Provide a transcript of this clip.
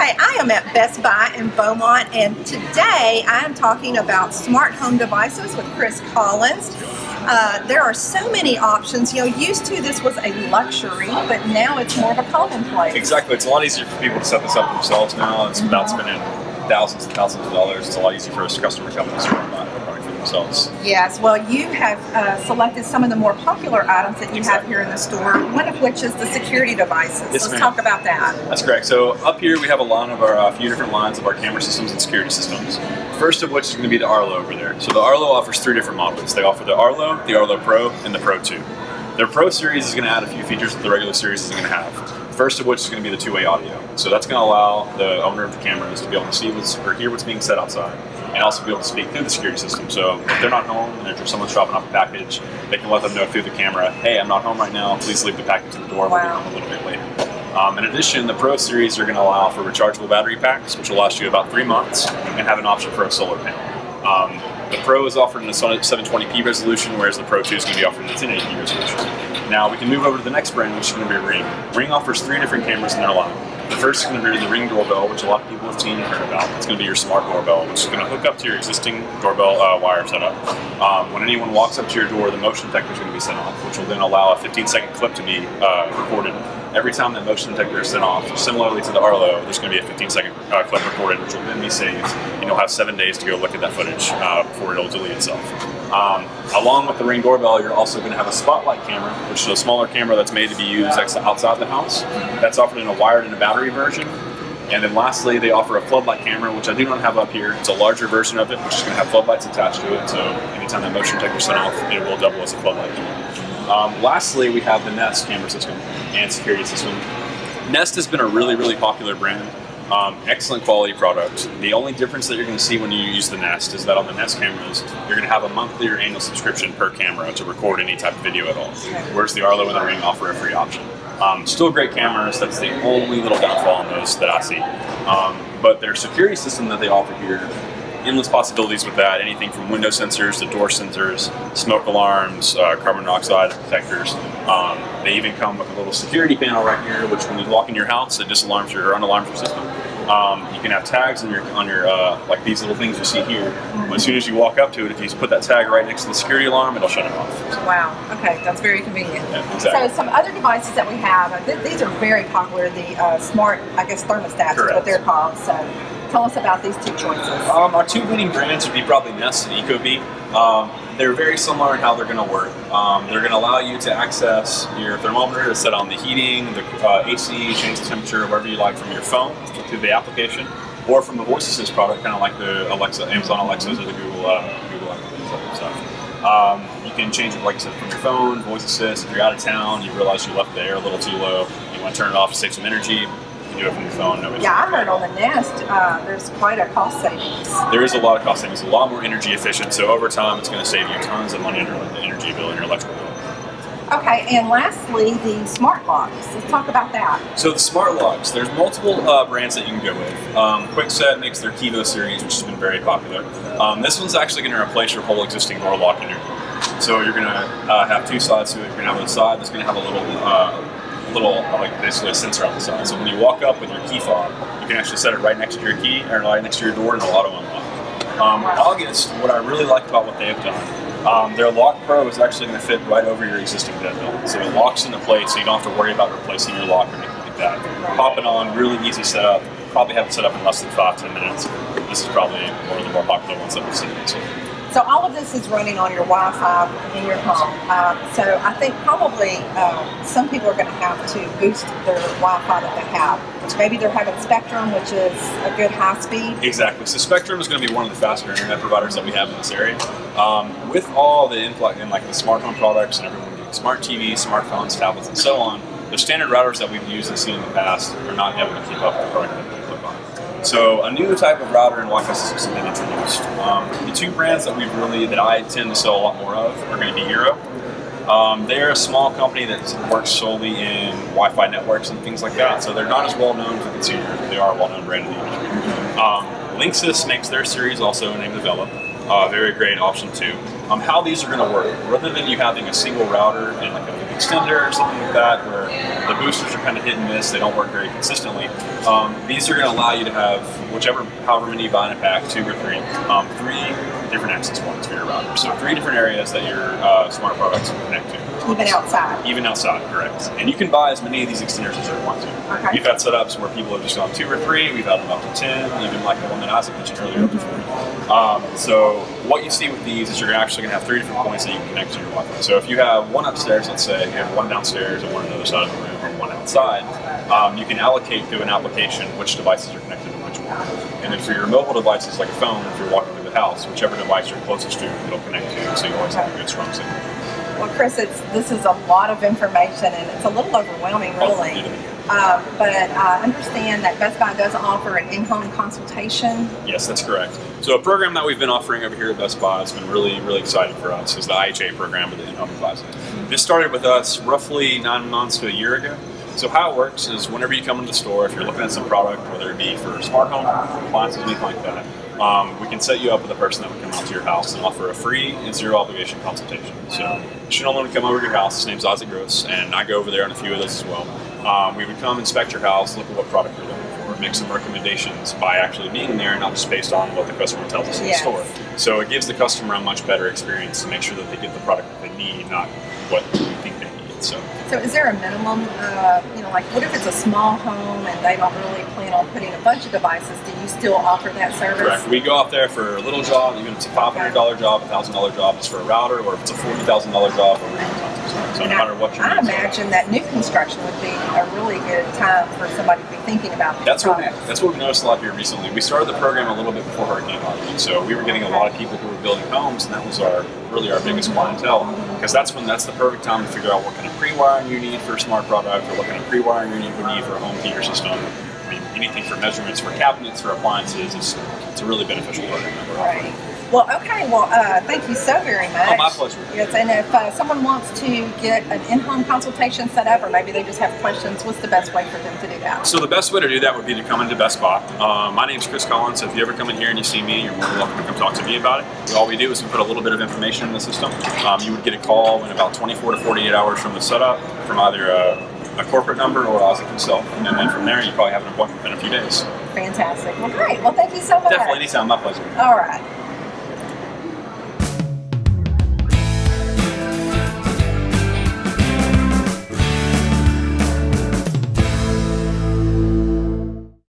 Okay, I am at Best Buy in Beaumont, and today I am talking about smart home devices with Chris Collins. There are so many options. You know, used to this was a luxury, but now it's more of a commonplace. Exactly. It's a lot easier for people to set this up themselves now. It's without spending thousands and thousands of dollars. It's a lot easier for a customer to come to the store and buy a product for themselves. Yes, well, you have selected some of the more popular items that you have here in the store, one of which is the security devices. Yes, Let's talk about that. That's correct. So up here we have a line of our few different lines of our camera systems and security systems. First of which is going to be the Arlo over there. So the Arlo offers 3 different models. They offer the Arlo Pro, and the Pro 2. Their Pro series is going to add a few features that the regular series isn't going to have. First of which is going to be the two-way audio. So that's going to allow the owner of the cameras to be able to see or hear what's being said outside, and also be able to speak through the security system. So if they're not home and if someone's dropping off a package, they can let them know through the camera, hey, I'm not home right now, please leave the package at the door, we'll be home a little bit later. In addition, the Pro series are going to allow for rechargeable battery packs, which will last you about 3 months, and have an option for a solar panel. The Pro is offered in a 720p resolution, whereas the Pro 2 is going to be offered in a 1080p resolution. Now we can move over to the next brand, which is going to be Ring. Ring offers 3 different cameras in their line. The first is going to be the Ring doorbell, which a lot of people have seen and heard about. It's going to be your smart doorbell, which is going to hook up to your existing doorbell wire setup. When anyone walks up to your door, the motion detector is going to be sent off, which will then allow a 15-second clip to be recorded. Every time that motion detector is sent off, similarly to the Arlo, there's going to be a 15-second clip recorded, which will then be saved, and you'll have 7 days to go look at that footage before it'll delete itself. Along with the Ring doorbell, you're also going to have a spotlight camera, which is a smaller camera that's made to be used outside the house. That's offered in a wired and a battery version. And then lastly, they offer a floodlight camera, which I do not have up here. It's a larger version of it, which is going to have floodlights attached to it, so anytime that motion detector is sent off, it will double as a floodlight camera. Lastly, we have the Nest camera system and security system. Nest has been a really popular brand. Excellent quality product. The only difference that you're going to see when you use the Nest is that on the Nest cameras, you're going to have a monthly or annual subscription per camera to record any type of video at all. Whereas the Arlo and the Ring offer a free option. Still great cameras, that's the only little downfall on those that I see. But their security system that they offer here, endless possibilities with that, anything from window sensors to door sensors, smoke alarms, carbon monoxide detectors. They even come with a little security panel right here, which when you walk in your house, it just alarms your or unalarms your system. You can have tags on your like these little things you see here. As soon as you walk up to it, if you put that tag right next to the security alarm, it'll shut it off. Wow. Okay, that's very convenient. Yeah, exactly. So some other devices that we have, these are very popular. The smart, I guess, thermostats is what they're called. So tell us about these 2 choices. Our 2 leading brands would be probably Nest and Ecobee. They're very similar in how they're going to work. They're going to allow you to access your thermometer to set on the heating, the AC, change the temperature, whatever you like from your phone through the application, or from a voice assist product, kind of like the Amazon Alexas or the Google stuff. You can change it, like I said, from your phone, voice assist. If you're out of town, you realize you left the air a little too low, you want to turn it off to save some energy. Do it from your phone. No issue. Yeah, I heard on the Nest there's quite a cost savings. There is a lot of cost savings, a lot more energy efficient, so over time it's going to save you tons of money on your energy bill and your electrical bill. Okay, and lastly, the smart locks. Let's talk about that. So the smart locks, there's multiple brands that you can go with. Kwikset makes their Kivo series, which has been very popular. This one's actually going to replace your whole existing door lock in your door. So you're going to have 2 sides to it. You're going to have a side that's going to have a little like basically a sensor on the side. So when you walk up with your key fob, you can actually set it right next to your key or right next to your door and it'll auto unlock. August, what I really like about what they have done, their Lock Pro is actually going to fit right over your existing bed build. So it locks into place, so you don't have to worry about replacing your lock or anything like that. Pop it on, really easy setup. Probably have it set up in less than 5-10 minutes. This is probably one of the more popular ones that we've seen. So all of this is running on your Wi-Fi in your home. So I think probably some people are going to have to boost their Wi-Fi that they have. Maybe they're having Spectrum, which is a good high speed. Exactly. So Spectrum is going to be one of the faster internet providers that we have in this area. With all the influx in like the smart home products and everyone getting smart TVs, smartphones, tablets, and so on, the standard routers that we've used and seen in the past are not able to keep up with the product that we click on. So a new type of router and Wi-Fi system has been introduced. The 2 brands that I tend to sell a lot more of are going to be Eero. They're a small company that works solely in Wi-Fi networks and things like that, so they're not as well known to consumers, but they are a well-known brand in the industry. Linksys makes their series also named Develop. Very great option too. How these are going to work, rather than you having a single router and like an extender or something like that, where The boosters are kind of hit and miss. They don't work very consistently. These are going to allow you to have however many you buy in a pack, 2 or 3, 3 different access points for your router. So 3 different areas that your smart products will connect to. Even outside? Even outside, correct. And you can buy as many of these extenders as you want to. Okay. We've had setups where people have just gone 2 or 3, we've had them up to 10, even like the one that Isaac mentioned earlier before. So what you see with these is you're actually going to have 3 different points that you can connect to your Wi-Fi. So if you have one upstairs, let's say, you have one downstairs and one on the other side of the room, or one outside, you can allocate through an application which devices are connected to which one. And then for your mobile devices, like a phone, if you're walking through the house, whichever device you're closest to, it'll connect to, so you always have a good strong signal. Well, Chris, this is a lot of information, and it's a little overwhelming, really. But I understand that Best Buy does offer an in-home consultation. Yes, that's correct. So a program that we've been offering over here at Best Buy has been really, really exciting for us is the IHA program with the in-home advisor. This started with us roughly 9 months to a year ago. So how it works is whenever you come into the store, if you're looking at some product, whether it be for smart home, appliances, anything like that, we can set you up with a person that would come out to your house and offer a free and 0 obligation consultation. So you should only come over to your house. His name's Isaac Gross, and I go over there on a few of those as well. We would come inspect your house, look at what product you're looking for, make some recommendations by actually being there, not just based on what the customer tells us in the store. So it gives the customer a much better experience to make sure that they get the product that they need, not what we think they need. So is there a minimum, like what if it's a small home and they don't really plan on putting a bunch of devices, do you still offer that service? Correct. We go out there for a little job, even if it's a $500 job, a $1,000 job, it's for a router, or if it's a $40,000 job, so no matter what you're doing. I imagine that new construction would be a really good time for somebody to be thinking about these products. That's what we noticed a lot here recently. We started the program a little bit before Hurricane Harvey, so we were getting a lot of people who were building homes, and that was really our biggest clientele, because that's the perfect time to figure out what kind of pre-wiring you need for a smart product, or what kind of pre-wiring you would need for a home theater system. I mean, anything for measurements for cabinets, for appliances, it's a really beneficial program that we're offering. Well, okay. Well, thank you so very much. Oh, my pleasure. Yes, and if someone wants to get an in-home consultation set up, or maybe they just have questions, what's the best way for them to do that? So the best way to do that would be to come into Best Buy. My name's Chris Collins, so if you ever come in here and you see me, you're more than welcome to come talk to me about it. All we do is we put a little bit of information in the system. You would get a call in about 24 to 48 hours from the setup, from either a corporate number or Isaac himself, and then from there you probably have an appointment within a few days. Fantastic. Well, great. Well, thank you so much. Definitely, anytime. My pleasure. All right.